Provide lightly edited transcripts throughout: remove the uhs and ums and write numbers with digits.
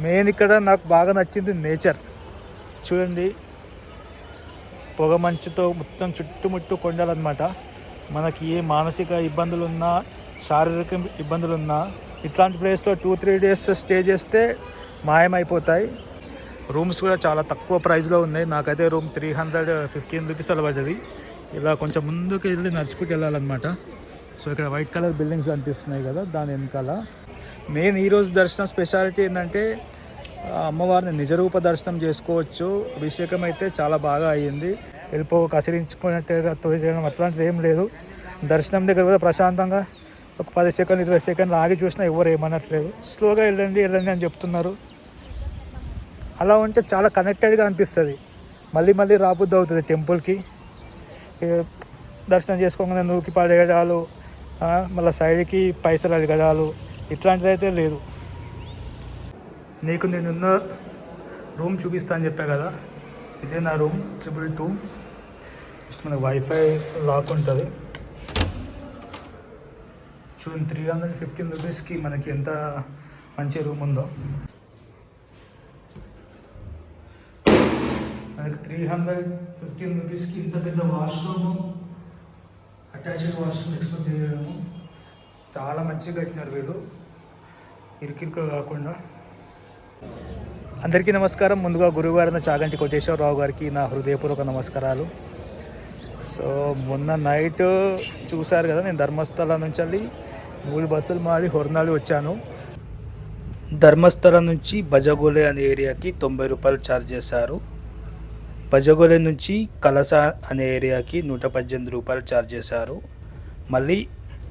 Main ఇక్కడ నాకు బాగా నచ్చింది నేచర్. చూడండి, పొగ మంచుతో మొత్తం చుట్టుముట్టు కొండలన్నమాట. మనకి ఏ మానసిక ఇబ్బందులున్నా, శారీరక ఇబ్బందులున్నా ఇట్లాంటి ప్లేస్లో 2-3 డేస్ స్టే చేస్తే మాయమైపోతాయి. రూమ్స్ కూడా చాలా తక్కువ ప్రైస్లో ఉన్నాయి. నాకైతే రూమ్ 315 రూపీస్ అలా పడ్డది. ఇలా కొంచెం ముందుకు వెళ్ళి నడుచుకుంటూ వెళ్ళాలన్నమాట. సో ఇక్కడ వైట్ కలర్ బిల్డింగ్స్ అనిపిస్తున్నాయి కదా, దాని వెనకాల. మెయిన్ ఈరోజు దర్శనం స్పెషాలిటీ ఏంటంటే అమ్మవారిని నిజరూప దర్శనం చేసుకోవచ్చు. అభిషేకం అయితే చాలా బాగా అయ్యింది. కసిరించుకున్నట్టుగా తోసేయడం అట్లాంటిది ఏం లేదు. దర్శనం దగ్గర కూడా ప్రశాంతంగా ఒక 10 సెకండ్లు 20 సెకండ్లు ఆగి చూసినా ఎవరు ఏమనట్లేదు. స్లోగా వెళ్ళండి అని చెప్తున్నారు. అలా ఉంటే చాలా కనెక్టెడ్గా అనిపిస్తుంది. మళ్ళీ రాబుద్ది అవుతుంది టెంపుల్కి. దర్శనం చేసుకోగానే నూకి పడేయడాలు, మళ్ళీ సైడ్కి పైసలు అడగడాలు ఇట్లాంటిది అయితే లేదు. నీకు నేనున్న రూమ్ చూపిస్తా అని చెప్పా కదా, ఇదే నా రూమ్ 222. మనకు వైఫై లాక్ ఉంటుంది. చూడండి, 315 రూపీస్కి మనకి ఎంత మంచి రూమ్ ఉందో. మనకి 315 రూపీస్కి ఇంత పెద్ద వాష్రూము, అటాచ్డ్ వాష్రూమ్ ఎక్స్పెక్ట్ చేయడము. చాలా మంచిగా కట్టినారు వీళ్ళు, ఇరుకిరుకు కాకుండా. అందరికీ నమస్కారం. ముందుగా గురువుగారైన చాగంటి కోటేశ్వరరావు గారికి నా హృదయపూర్వక నమస్కారాలు. సో మొన్న నైట్ చూశారు కదా, నేను ధర్మస్థలం నుంచి వెళ్ళి 3 బస్సులు మాడి హొర్నాలి వచ్చాను. ధర్మస్థలం నుంచి బజగోలే అనే ఏరియాకి 90 రూపాయలు ఛార్జ్ చేశారు. బజగోలే నుంచి కలసా అనే ఏరియాకి 118 రూపాయలు ఛార్జ్ చేశారు. మళ్ళీ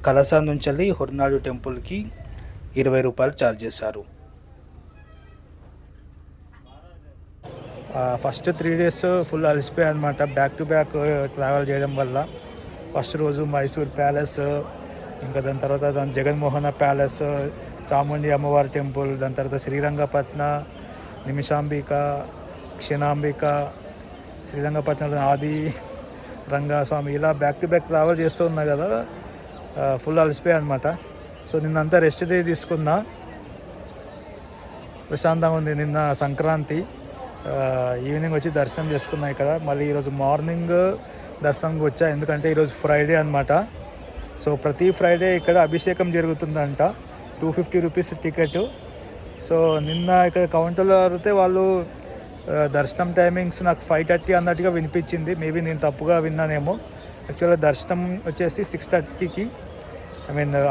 కలసా నుంచి వెళ్ళి హొర్నాడు టెంపుల్కి 20 రూపాయలు ఛార్జ్ చేశారు. ఫస్ట్ 3 డేస్ ఫుల్ అలసిపోయాయి అనమాట, బ్యాక్ టు బ్యాక్ ట్రావెల్ చేయడం వల్ల. ఫస్ట్ రోజు మైసూర్ ప్యాలెస్, ఇంకా దాని తర్వాత జగన్మోహన ప్యాలెస్, చాముండి అమ్మవారి టెంపుల్, దాని తర్వాత శ్రీరంగపట్న, నిమిషాంబిక, క్షీణాంబిక, శ్రీరంగపట్నంలో ఆది రంగస్వామి, ఇలా బ్యాక్ టు బ్యాక్ ట్రావెల్ చేస్తూ ఉన్నా కదా, ఫుల్ అలసిపోయాయి అనమాట. సో నిన్నంతా రెస్ట్ డే తీసుకున్నా, ప్రశాంతంగా ఉంది. నిన్న సంక్రాంతి ఈవినింగ్ వచ్చి దర్శనం చేసుకున్నా ఇక్కడ. మళ్ళీ ఈరోజు మార్నింగ్ దర్శనంకి వచ్చా, ఎందుకంటే ఈరోజు ఫ్రైడే అనమాట. సో ప్రతి ఫ్రైడే ఇక్కడ అభిషేకం జరుగుతుందంట. 250 రూపీస్ టికెట్. సో నిన్న ఇక్కడ కౌంటర్లో అడిగితే వాళ్ళు దర్శనం టైమింగ్స్ నాకు 5:30 అన్నట్టుగా వినిపించింది. మేబీ నేను తప్పుగా విన్నానేమో. యాక్చువల్గా దర్శనం వచ్చేసి 6:30కి,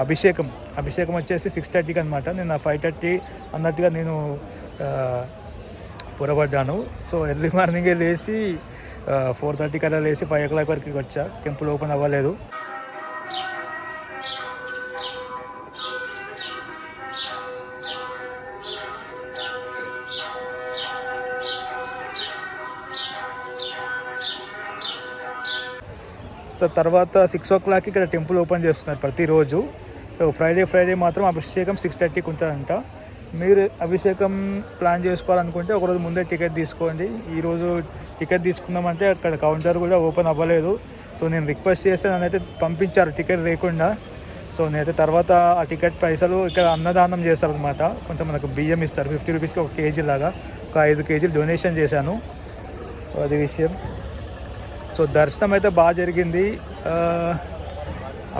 అభిషేకం వచ్చేసి 6:30కి అనమాట. నేను 5:30 అన్నట్టుగా నేను పొరపడ్డాను. సో ఎర్లీ మార్నింగే లేచి 4:30 కల్లా లేచి 5 o'clock వరకు వచ్చా. టెంపుల్ ఓపెన్ అవ్వలేదు. సో తర్వాత 6 o'clock ఇక్కడ టెంపుల్ ఓపెన్ చేస్తున్నారు ప్రతిరోజు. సో ఫ్రైడే మాత్రం అభిషేకం 6:30కి ఉంటుందంట. మీరు అభిషేకం ప్లాన్ చేసుకోవాలనుకుంటే ఒకరోజు ముందే టికెట్ తీసుకోండి. ఈరోజు టికెట్ తీసుకుందామంటే అక్కడ కౌంటర్ కూడా ఓపెన్ అవ్వలేదు. సో నేను రిక్వెస్ట్ చేస్తే నన్నైతే పంపించారు టికెట్ లేకుండా. సో నేనైతే తర్వాత ఆ టికెట్ పైసలు ఇక్కడ అన్నదానం చేస్తారు అనమాట. కొంచెం మనకు బియ్యం ఇస్తారు 50 రూపీస్కి 1 kg లాగా. ఒక 5 kgలు డొనేషన్ చేశాను, అది విషయం. సో దర్శనం అయితే బాగా జరిగింది.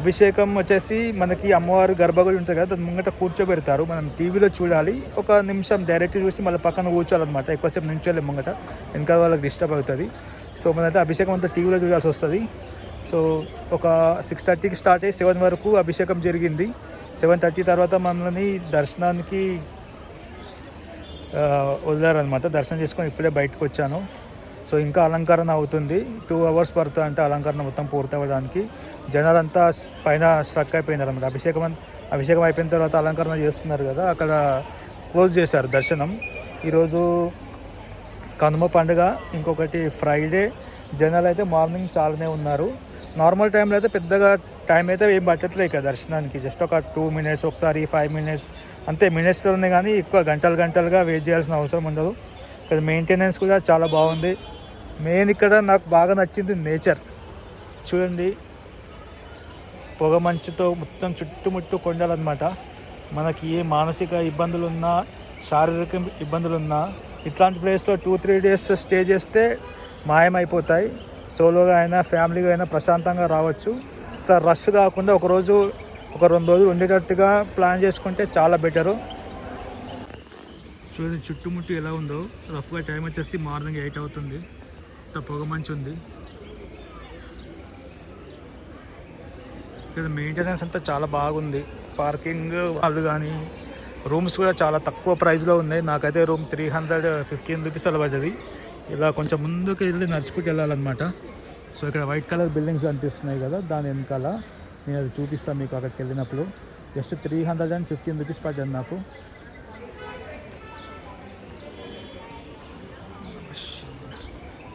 అభిషేకం వచ్చేసి మనకి అమ్మవారు గర్భగుడి ఉంటుంది కదా, దాని ముంగట కూర్చోబెడతారు. మనం టీవీలో చూడాలి, 1 నిమిషం డైరెక్ట్ చూసి మళ్ళీ పక్కన కూర్చోాలన్నమాట. ఎక్కువసేపు నించోలే ముంగట, ఇంకా వాళ్ళకి డిస్టర్బ్ అవుతుంది. సో మనైతే అభిషేకం అంతా టీవీలో చూడాల్సి వస్తుంది. సో ఒక 6:30కి స్టార్ట్ అయ్యి 7 వరకు అభిషేకం జరిగింది. 7:30 తర్వాత మనల్ని దర్శనానికి వదిలారనమాట. దర్శనం చేసుకొని ఇప్పుడే బయటకు వచ్చాను. సో ఇంకా అలంకరణ అవుతుంది, 2 hours పడుతుంది అంటే అలంకరణ మొత్తం పూర్తి అవ్వడానికి. జనాలంతా పైన స్ట్రక్ అయిపోయినారు అనమాట. అభిషేకం అయిపోయిన తర్వాత అలంకరణ చేస్తున్నారు కదా, అక్కడ క్లోజ్ చేశారు దర్శనం. ఈరోజు కనుమ పండుగ, ఇంకొకటి ఫ్రైడే. జనాలు అయితే మార్నింగ్ చాలానే ఉన్నారు. నార్మల్ టైంలో అయితే పెద్దగా టైం అయితే ఏం పట్టట్లేదు ఇక్కడ దర్శనానికి. జస్ట్ ఒక 2 minutes, ఒకసారి 5 minutes అంతే. మినిట్స్లో ఉన్నాయి కానీ ఎక్కువ గంటలుగా వెయిట్ చేయాల్సిన అవసరం ఉండదు. ఇక్కడ మెయింటెనెన్స్ కూడా చాలా బాగుంది. మెయిన్ ఇక్కడ నాకు బాగా నచ్చింది నేచర్. చూడండి, పొగ మంచుతో మొత్తం చుట్టుముట్టు కొండలన్నమాట. మనకి ఏ మానసిక ఇబ్బందులున్నా, శారీరక ఇబ్బందులు ఉన్నా ఇట్లాంటి ప్లేస్లో 2-3 డేస్ స్టే చేస్తే మాయమైపోతాయి. సోలోగా అయినా ఫ్యామిలీగా అయినా ప్రశాంతంగా రావచ్చు. ఇట్లా రష్ కాకుండా ఒక 2 రోజులు ఉండేటట్టుగా ప్లాన్ చేసుకుంటే చాలా బెటరు. చూడండి చుట్టుముట్టు ఎలా ఉందో. రఫ్గా టైం వచ్చేసి మార్నింగ్ 8 అవుతుంది. ఇంత పొగ మంచి ఉంది. ఇక్కడ మెయింటెనెన్స్ అంతా చాలా బాగుంది. పార్కింగ్ వాళ్ళు కానీ రూమ్స్ కూడా చాలా తక్కువ ప్రైస్లో ఉన్నాయి. నాకైతే రూమ్ 315 రూపీస్ అలా పడ్డది. ఇలా కొంచెం ముందుకు వెళ్ళి నడుచుకుంటూ వెళ్ళాలన్నమాట. సో ఇక్కడ వైట్ కలర్ బిల్డింగ్స్ కనిపిస్తున్నాయి కదా, దాని వెనకాల నేను అది చూపిస్తాను మీకు. అక్కడికి వెళ్ళినప్పుడు జస్ట్ 315 రూపీస్ పడ్డది నాకు.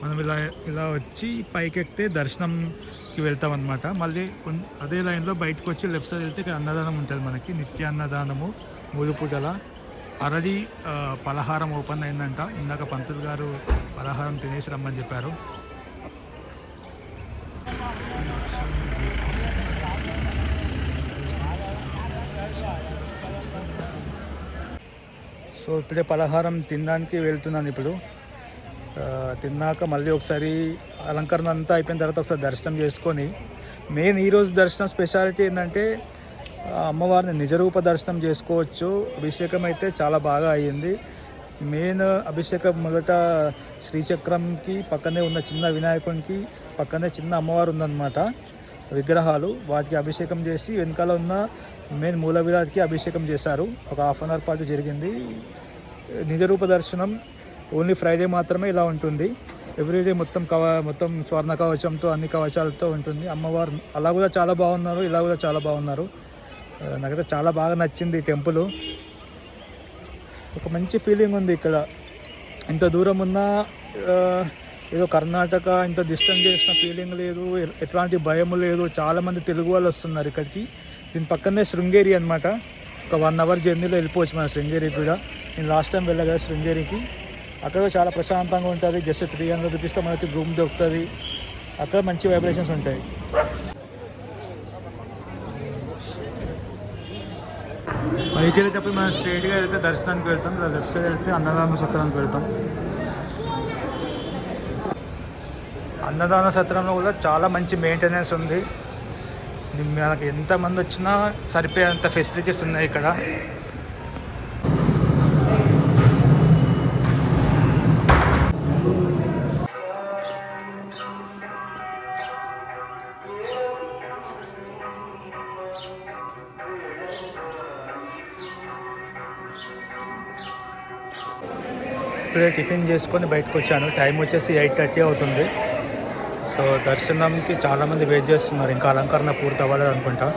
మనం ఇలా వచ్చి పైకి ఎక్కితే దర్శనంకి వెళ్తాం అనమాట. మళ్ళీ అదే లైన్లో బయటకు వచ్చి లెఫ్ట్ సైడ్ వెళ్తే ఇక్కడ అన్నదానం ఉంటుంది మనకి, నిత్య అన్నదానము 3 పూటల. ఆల్రెడీ పలహారం ఓపెన్ అయిందంట. ఇందాక పంతులు గారు పలహారం తినేసి రమ్మని చెప్పారు. సో ఇప్పుడే పలహారం తినడానికి వెళ్తున్నాను. ఇప్పుడు తిన్నాక మళ్ళీ ఒకసారి అలంకరణ అంతా అయిపోయిన తర్వాత ఒకసారి దర్శనం చేసుకొని, మెయిన్ ఈరోజు దర్శనం స్పెషాలిటీ ఏంటంటే అమ్మవారిని నిజరూప దర్శనం చేసుకోవచ్చు. అభిషేకం అయితే చాలా బాగా అయ్యింది. మెయిన్ అభిషేకం మొదట శ్రీచక్రంకి పక్కనే ఉన్న చిన్న వినాయకునికి పక్కనే చిన్న అమ్మవారు ఉందన్నమాట, విగ్రహాలు. వాటికి అభిషేకం చేసి వెనకాల ఉన్న మెయిన్ మూల విరాట్కి అభిషేకం చేశారు. ఒక 1/2 అవర్ పాటు జరిగింది. నిజరూప దర్శనం ఓన్లీ ఫ్రైడే మాత్రమే ఇలా ఉంటుంది. ఎవ్రీడే మొత్తం స్వర్ణ కవచంతో అన్ని కవచాలతో ఉంటుంది. అమ్మవారు అలా కూడా చాలా బాగున్నారు, ఇలా కూడా చాలా బాగున్నారు. నాకైతే చాలా బాగా నచ్చింది టెంపుల్. ఒక మంచి ఫీలింగ్ ఉంది ఇక్కడ. ఇంత దూరం ఉన్నా ఏదో కర్ణాటక ఇంత డిస్టెన్స్ చేసిన ఫీలింగ్ లేదు, ఎట్లాంటి భయం లేదు. చాలామంది తెలుగు వాళ్ళు వస్తున్నారు ఇక్కడికి. దీని పక్కనే శృంగేరి అనమాట. ఒక 1 అవర్ జర్నీలో వెళ్ళిపోవచ్చు మన శృంగేరికి కూడా. నేను లాస్ట్ టైం వెళ్ళగా శృంగేరికి. అక్కడ చాలా ప్రశాంతంగా ఉంటుంది. జస్ట్ 300 రూపీస్తో మనకి రూమ్ దొరుకుతుంది. అక్కడ మంచి వైబ్రేషన్స్ ఉంటాయి. పైకి వెళ్ళేటప్పుడు మనం స్ట్రైట్గా వెళ్తే దర్శనానికి వెళ్తాం, ఇలా లెఫ్ట్ సైడ్ వెళ్తే అన్నదాన సత్రానికి వెళ్తాం. అన్నదాన సత్రంలో కూడా చాలా మంచి మెయింటెనెన్స్ ఉంది. మనకి ఎంతమంది వచ్చినా సరిపోయేంత ఫెసిలిటీస్ ఉన్నాయి ఇక్కడ. ఇప్పుడే టిఫిన్ చేసుకొని బయటకు వచ్చాను. టైం వచ్చేసి 8:30 అవుతుంది. సో దర్శనంకి చాలామంది వెయిట్ చేస్తున్నారు. ఇంకా అలంకరణ పూర్తి అవ్వలేదు అనుకుంటా.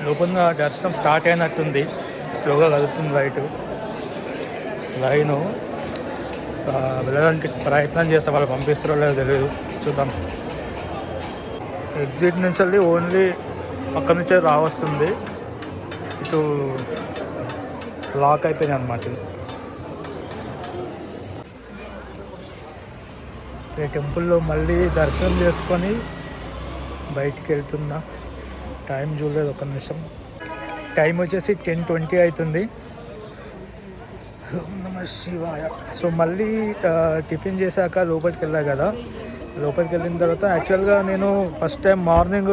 లోపల దర్శనం స్టార్ట్ అయినట్టుంది. స్లోగా కదులుతుంది లైను. వెళ్ళడానికి ప్రయత్నం చేస్తే వాళ్ళు పంపిస్తారో లేదో తెలియదు, చూద్దాం. ఎగ్జిట్ నుంచి వెళ్ళి ఓన్లీ అక్కడి నుంచే రావస్తుంది. ఇటు లాక్ అయిపోయింది అనమాట. ఈ టెంపుల్లో మళ్ళీ దర్శనం చేసుకొని బయటికి వెళ్తున్నా. టైం చూడలేదు, 1 నిమిషం. టైం వచ్చేసి 10:20 అవుతుంది. నమ శివాయ. సో మళ్ళీ టిఫిన్ చేశాక లోపలికి వెళ్ళా కదా. లోపలికి వెళ్ళిన తర్వాత యాక్చువల్గా నేను ఫస్ట్ టైం మార్నింగ్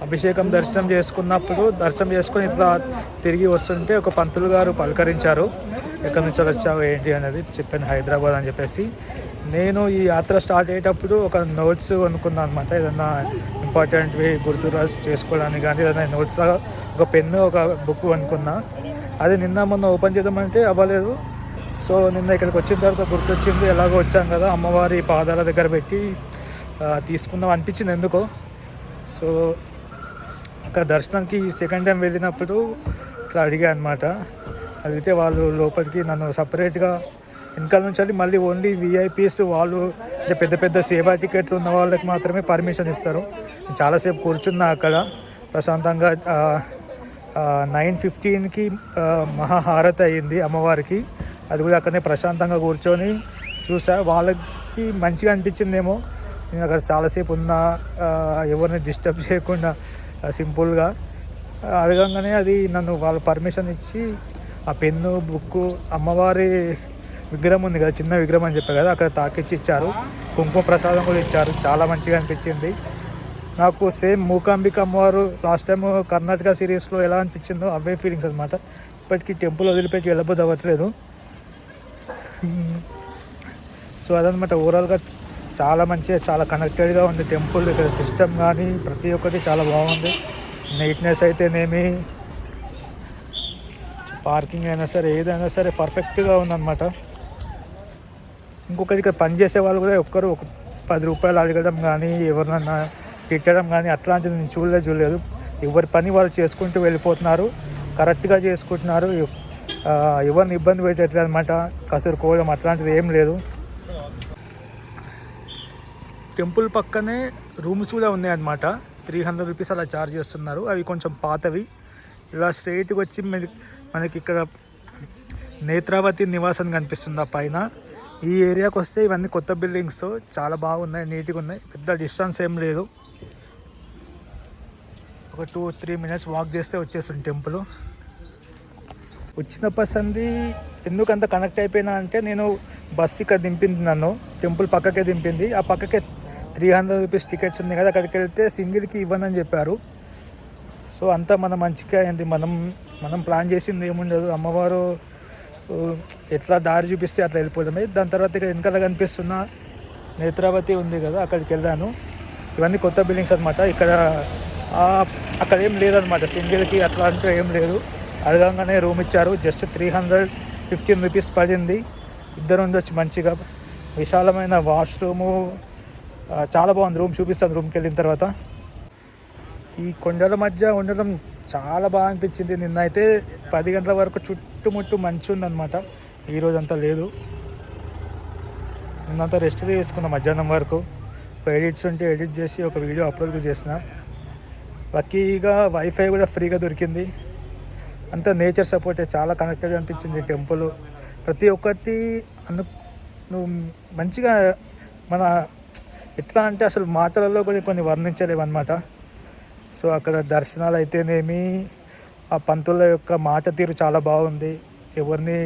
అభిషేకం దర్శనం చేసుకొని ఇట్లా తిరిగి వస్తుంటే ఒక పంతులు గారు పలకరించారు. ఎక్కడి నుంచి వచ్చావు ఏంటి అనేది చెప్పాను, హైదరాబాద్ అని చెప్పేసి. నేను ఈ యాత్ర స్టార్ట్ అయ్యేటప్పుడు ఒక నోట్స్ కొనుక్కున్నాను అనమాట. ఏదన్నా ఇంపార్టెంట్వి గుర్తు చేసుకోవడానికి కానీ ఏదైనా నోట్స్ లాగా ఒక పెన్ను ఒక బుక్ కొనుక్కున్నా. అది నిన్న మొన్న ఓపెన్ చేద్దామంటే అవ్వలేదు. సో నిన్న ఇక్కడికి వచ్చిన తర్వాత గుర్తొచ్చింది, ఎలాగో వచ్చాం కదా, అమ్మవారి పాదాల దగ్గర పెట్టి తీసుకుందాం అనిపించింది ఎందుకో. సో అక్కడ దర్శనానికి సెకండ్ టైం వెళ్ళినప్పుడు ఇట్లా అడిగా అనమాట. అడిగితే వాళ్ళు లోపలికి నన్ను సపరేట్గా వెనకాల నుంచి మళ్ళీ ఓన్లీ విఐపీస్ వాళ్ళు అంటే పెద్ద పెద్ద సేవా టికెట్లు ఉన్న వాళ్ళకి మాత్రమే పర్మిషన్ ఇస్తారు. చాలాసేపు కూర్చున్నా అక్కడ ప్రశాంతంగా. 9:15కి మహాహారతి అయ్యింది అమ్మవారికి. అది కూడా అక్కడనే ప్రశాంతంగా కూర్చొని చూసా. వాళ్ళకి మంచిగా అనిపించిందేమో, నేను అక్కడ చాలాసేపు ఉన్నా, ఎవరిని డిస్టర్బ్ చేయకుండా సింపుల్గా అడగంగానే అది నన్ను వాళ్ళు పర్మిషన్ ఇచ్చి ఆ పెన్ను, బుక్కు, అమ్మవారి విగ్రహం ఉంది కదా, చిన్న విగ్రహం అని చెప్పారు కదా, అక్కడ తాకిచ్చి ఇచ్చారు. కుంకుమ ప్రసాదం కూడా ఇచ్చారు. చాలా మంచిగా అనిపించింది నాకు. సేమ్ మూకాంబిక అమ్మవారు లాస్ట్ టైం కర్ణాటక సిరీస్లో ఎలా అనిపించిందో అవే ఫీలింగ్స్ అనమాట. ఇప్పటికీ టెంపుల్ వదిలిపెట్టి వెళ్ళబోదు అవ్వట్లేదు. సో అదనమాట, ఓవరాల్గా చాలా మంచిగా, చాలా కనెక్టెడ్గా ఉంది టెంపుల్. ఇక్కడ సిస్టమ్ కానీ ప్రతి ఒక్కటి చాలా బాగుంది. నీట్నెస్ అయితేనేమి, పార్కింగ్ అయినా సరే, ఏదైనా సరే పర్ఫెక్ట్గా ఉందన్నమాట. ఇంకొకటి, ఇక్కడ పనిచేసే వాళ్ళు కూడా ఒక్కరు ఒక 10 రూపాయలు అడగడం కానీ, ఎవరినన్నా తిట్టడం కానీ అట్లాంటిది నేను చూడలేదు. ఎవరి పని వాళ్ళు చేసుకుంటూ వెళ్ళిపోతున్నారు, కరెక్ట్గా చేసుకుంటున్నారు. ఎవరిని ఇబ్బంది పెట్టట్లేదు అనమాట. కసురుకోవడం అట్లాంటిది ఏం లేదు. టెంపుల్ పక్కనే రూమ్స్ కూడా ఉన్నాయన్నమాట. 300 రూపీస్ అలా ఛార్జ్ చేస్తున్నారు. అవి కొంచెం పాతవి. ఇలా స్ట్రైట్గా వచ్చి మనకి ఇక్కడ నేత్రావతి నివాసం కనిపిస్తుంది ఆ పైన. ఈ ఏరియాకి వస్తే ఇవన్నీ కొత్త బిల్డింగ్స్, చాలా బాగున్నాయి, నీట్గా ఉన్నాయి. పెద్ద డిస్టెన్స్ ఏం లేదు, ఒక 2-3 మినిట్స్ వాక్ చేస్తే వచ్చేస్తుంది టెంపుల్. వచ్చినప్పటి సంది ఎందుకు అంత కనెక్ట్ అయిపోయినా అంటే, నేను బస్సు ఇక్కడ దింపింది, నన్ను టెంపుల్ పక్కకే దింపింది. ఆ పక్కకే 300 రూపీస్ టికెట్స్ ఉన్నాయి కదా, అక్కడికి వెళ్తే సింగిల్కి ఇవ్వనని చెప్పారు. సో అంతా మన మంచిగా అయింది. మనం ప్లాన్ చేసింది ఏముండదు. అమ్మవారు ఎట్లా దారి చూపిస్తే అట్లా వెళ్ళిపోవడమే. దాని తర్వాత ఇక్కడ వెనకాల కనిపిస్తున్న నేత్రావతి ఉంది కదా, అక్కడికి వెళ్ళాను. ఇవన్నీ కొత్త బిల్డింగ్స్ అనమాట. ఇక్కడ అక్కడ ఏం లేదనమాట, సింగిల్కి అట్లా అంటే ఏం లేదు. అడగంగానే రూమ్ ఇచ్చారు. జస్ట్ 315 రూపీస్ పడింది. ఇద్దరు ఉండొచ్చు మంచిగా. విశాలమైన వాష్రూము, చాలా బాగుంది. రూమ్ చూపిస్తాను రూమ్కి వెళ్ళిన తర్వాత. ఈ కొండల మధ్య ఉండడం చాలా బాగా అనిపించింది. నిన్నైతే 10 గంటల వరకు చుట్టుముట్టు మంచి ఉందన్నమాట. ఈరోజంతా లేదు. నిన్నంతా రెస్ట్ తీసుకున్నా మధ్యాహ్నం వరకు. ఎడిట్స్ ఉంటే ఎడిట్ చేసి ఒక వీడియో అప్లోడ్ చేసిన. లక్కీగా వైఫై కూడా ఫ్రీగా దొరికింది. అంతా నేచర్ సపోర్టే, చాలా కనెక్టెడ్ అనిపించింది టెంపుల్. ప్రతి ఒక్కటి నువ్వు మంచిగా మన ఎట్లా అంటే అసలు మాటలలో కొన్ని వర్ణించలేవు అనమాట. సో అక్కడ దర్శనాలు అయితేనేమి, ఆ పంతుల యొక్క మాట తీరు చాలా బాగుంది. ఎవరిని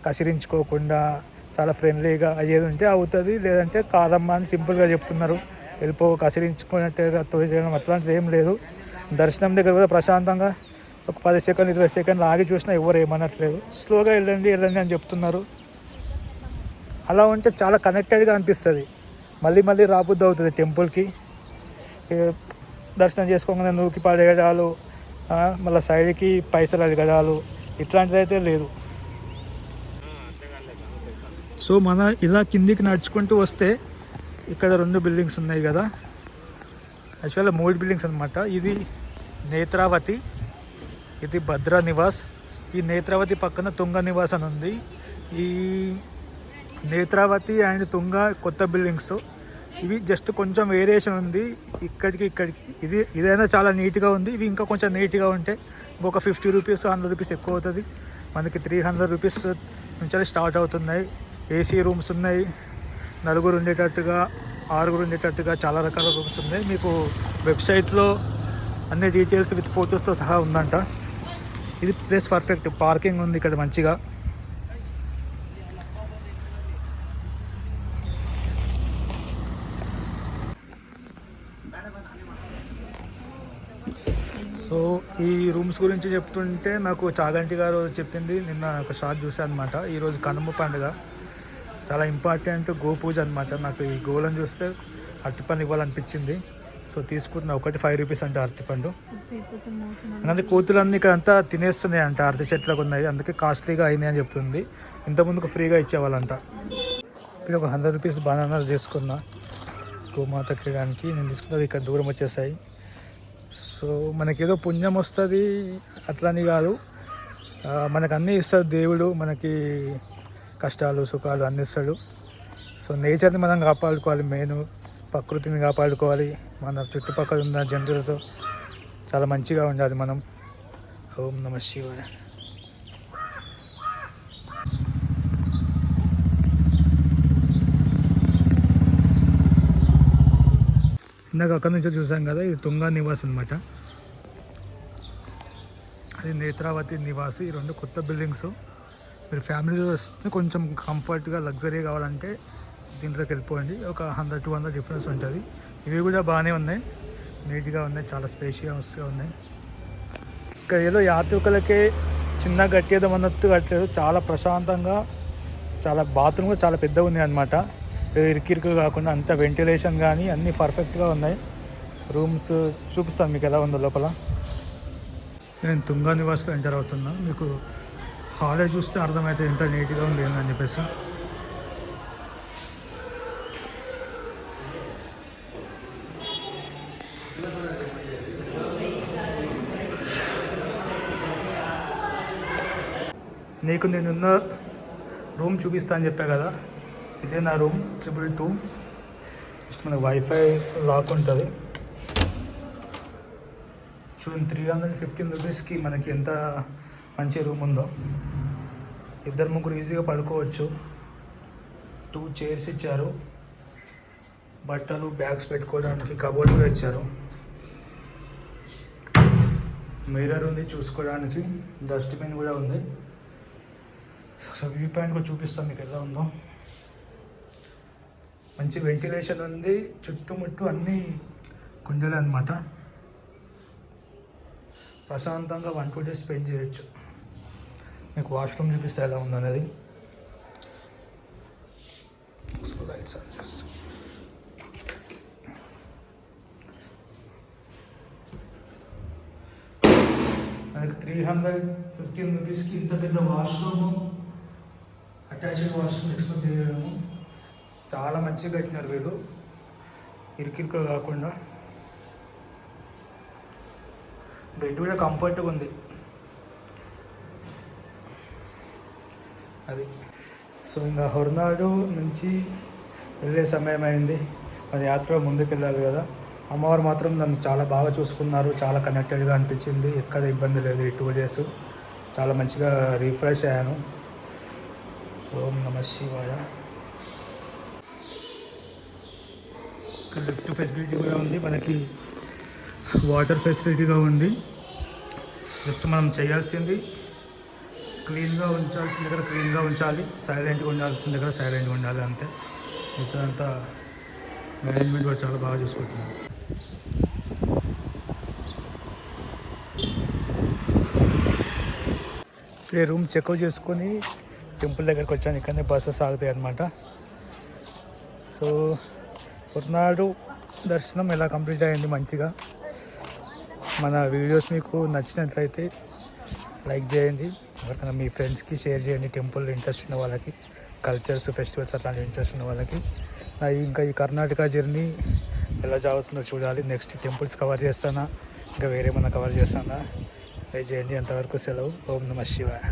కసిరించుకోకుండా చాలా ఫ్రెండ్లీగా అయ్యేది ఉంటే అవుతుంది, లేదంటే కాదమ్మా అని సింపుల్గా చెప్తున్నారు. వెళ్ళిపో కసిరించుకున్నట్టుగా తోచేయడం అట్లాంటిది ఏం లేదు. దర్శనం దగ్గర కూడా ప్రశాంతంగా ఒక 10 సెకండ్లు 20 సెకండ్లు ఆగి చూసినా ఎవరు ఏమనట్లేదు. స్లోగా వెళ్ళండి అని చెప్తున్నారు. అలా ఉంటే చాలా కనెక్టెడ్గా అనిపిస్తుంది. మళ్ళీ రాబుద్ది అవుతుంది టెంపుల్కి. దర్శనం చేసుకోగానే నూకి పడేయడాలు, మళ్ళీ సైడ్కి పైసలు అడగడాలు ఇట్లాంటిది అయితే లేదు. సో మన ఇలా కిందికి నడుచుకుంటూ వస్తే ఇక్కడ 2 బిల్డింగ్స్ ఉన్నాయి కదా, యాక్చువల్గా 3 బిల్డింగ్స్ అనమాట. ఇది నేత్రావతి, ఇది భద్ర నివాస్. ఈ నేత్రావతి పక్కన తుంగ నివాస్ అని ఉంది. ఈ నేత్రావతి అండ్ తుంగ కొత్త బిల్డింగ్స్. ఇవి జస్ట్ కొంచెం వేరియేషన్ ఉంది ఇక్కడికి. ఇదైనా చాలా నీట్గా ఉంది. ఇవి ఇంకా కొంచెం నీట్గా ఉంటే ఇంకొక 50 రూపీస్ 100 రూపీస్ ఎక్కువ అవుతుంది. మనకి 300 రూపీస్ నుంచి స్టార్ట్ అవుతున్నాయి. ఏసీ రూమ్స్ ఉన్నాయి, 4 ఉండేటట్టుగా, 6 ఉండేటట్టుగా చాలా రకాల రూమ్స్ ఉన్నాయి. మీకు వెబ్సైట్లో అన్ని డీటెయిల్స్ విత్ ఫొటోస్తో సహా ఉందంట. ఇది ప్లేస్ పర్ఫెక్ట్. పార్కింగ్ ఉంది ఇక్కడ మంచిగా. సో ఈ రూమ్స్ గురించి చెప్తుంటే నాకు చాగంటి గారు చెప్పింది, నిన్న ఒక షార్ట్ చూసాను అనమాట. ఈరోజు కనుమ పండుగ, చాలా ఇంపార్టెంట్ గోపూజ అనమాట. నాకు ఈ గోలను చూస్తే అరటిపండు ఇవ్వాలనిపించింది. సో తీసుకుంటున్నా. ఒకటి 5 రూపీస్ అంటే అరటిపండు. అలాగే కోతులన్నీ ఇక్కడ అంతా తినేస్తున్నాయి అంట, అరటి చెట్లకు ఉన్నాయి, అందుకే కాస్ట్లీగా అయింది అని చెప్తుంది. ఇంతకుముందుకు ఫ్రీగా ఇచ్చేవాళ్ళంట. ఇప్పుడు ఒక 100 రూపీస్ బనానాలు తీసుకున్నా గోమాతకి ఇవ్వడానికి. నేను తీసుకున్నది ఇక్కడ దూరం వచ్చేసాయి. సో మనకేదో పుణ్యం వస్తుంది అట్లని కాదు, మనకు అన్నీ ఇస్తాడు దేవుడు. మనకి కష్టాలు సుఖాలు అన్నీ ఇస్తాడు. సో నేచర్ని మనం కాపాడుకోవాలి, మెయిన్ ప్రకృతిని కాపాడుకోవాలి. మన చుట్టుపక్కల ఉన్న జంతువులతో చాలా మంచిగా ఉండాలి మనం. ఓం నమః శివాయ. ఇందాక అక్కడి నుంచి చూసాం కదా, ఇది తుంగా నివాస్ అనమాట. అది నేత్రావతి నివాస్. ఈ రెండు కొత్త బిల్డింగ్స్. మీరు ఫ్యామిలీతో వస్తే కొంచెం కంఫర్ట్గా లగ్జరీ కావాలంటే దీంట్లోకి వెళ్ళిపోండి. ఒక 100-200 డిఫరెన్స్ ఉంటుంది. ఇవి కూడా బాగానే ఉన్నాయి, నీట్గా ఉన్నాయి, చాలా స్పేషియస్గా ఉన్నాయి. ఇక్కడ ఏదో యాత్రికులకే చిన్న కట్టేద్దాం అన్నట్టు కట్టలేదు. చాలా ప్రశాంతంగా, చాలా బాత్రూమ్ కూడా చాలా పెద్దగా ఉంది అనమాట. ఇరికిరికి కాకుండా అంత వెంటిలేషన్ కానీ అన్నీ పర్ఫెక్ట్గా ఉన్నాయి. రూమ్స్ చూపిస్తాను మీకు ఎలా ఉందో లోపల. నేను తుంగా నివాస్లో ఎంటర్ అవుతున్నా. మీకు హాలే చూస్తే అర్థమవుతుంది ఎంత నీట్గా ఉంది ఏందని చెప్పేసి. నీకు నేనున్న రూమ్ చూపిస్తా అని చెప్పా కదా, ఇదే నా రూమ్ 222. జస్ట్ మనకు వైఫై లాక్ ఉంటుంది. చూడండి 315 రూపీస్కి మనకి ఎంత మంచి రూమ్ ఉందో. 2-3 ఈజీగా పడుకోవచ్చు. 2 చైర్స్ ఇచ్చారు, బట్టలు బ్యాగ్స్ పెట్టుకోవడానికి కబోర్డ్ కూడా ఇచ్చారు, మిర్రర్ ఉంది చూసుకోవడానికి, డస్ట్బిన్ కూడా ఉంది. సో వ్యూ పాయింట్ కూడా చూపిస్తాను మీకు ఎలా ఉందో. మంచి వెంటిలేషన్ ఉంది, చుట్టుముట్టు అన్నీ కుండలే అనమాట. ప్రశాంతంగా 1-2 డేస్ స్పెండ్ చేయొచ్చు. మీకు వాష్రూమ్ చూపిస్తే ఎలా ఉందనేది. మనకి 315 రూపీస్కి ఇంత పెద్ద వాష్రూము, అటాచ్డ్ వాష్రూమ్ ఎక్స్పెక్ట్ చేయడము. చాలా మంచిగా కట్టినారు వీళ్ళు, ఇరికిరిక కాకుండా. బెడ్ కూడా కంఫర్ట్గా ఉంది. అది సో ఇంకా హొరనాడు నుంచి వెళ్ళే సమయం అయింది. మన యాత్ర ముందుకు వెళ్ళాలి కదా. అమ్మవారు మాత్రం నన్ను చాలా బాగా చూసుకున్నారు, చాలా కనెక్టెడ్గా అనిపించింది. ఎక్కడ ఇబ్బంది లేదు. ఈ 2 డేస్ చాలా మంచిగా రిఫ్రెష్ అయ్యాను. ఓం నమః శివాయ. ఇక్కడ లిఫ్ట్ ఫెసిలిటీ కూడా ఉంది, మనకి వాటర్ ఫెసిలిటీగా ఉంది. జస్ట్ మనం చేయాల్సింది క్లీన్గా ఉంచాల్సిన దగ్గర క్లీన్గా ఉంచాలి, సైలెంట్గా ఉండాల్సిన దగ్గర సైలెంట్గా ఉండాలి, అంతే. మిగతాదంతా మేనేజ్మెంట్ కూడా చాలా బాగా చూసుకుంటున్నాం. ఇప్పుడే రూమ్ చెక్అవుట్ చేసుకొని టెంపుల్ దగ్గరికి వచ్చాను. ఇక్కడనే బస్సెస్ ఆగుతాయి అన్నమాట. సో హొరనాడు దర్శనం ఎలా కంప్లీట్ అయ్యింది మంచిగా. మన వీడియోస్ మీకు నచ్చినట్లయితే లైక్ చేయండి, ఎవరికైనా మీ ఫ్రెండ్స్కి షేర్ చేయండి. టెంపుల్ ఇంట్రెస్ట్ ఉన్న వాళ్ళకి, కల్చర్స్ ఫెస్టివల్స్ అట్లాంటి ఇంట్రెస్ట్ ఉన్న వాళ్ళకి. ఇంకా ఈ కర్ణాటక జర్నీ ఎలా సాగుతుందో చూడాలి. నెక్స్ట్ టెంపుల్స్ కవర్ చేస్తానా, ఇంకా వేరేమన్నా కవర్ చేస్తానా, ట్రై చేయండి. అంతవరకు సెలవు. ఓం నమః శివాయ.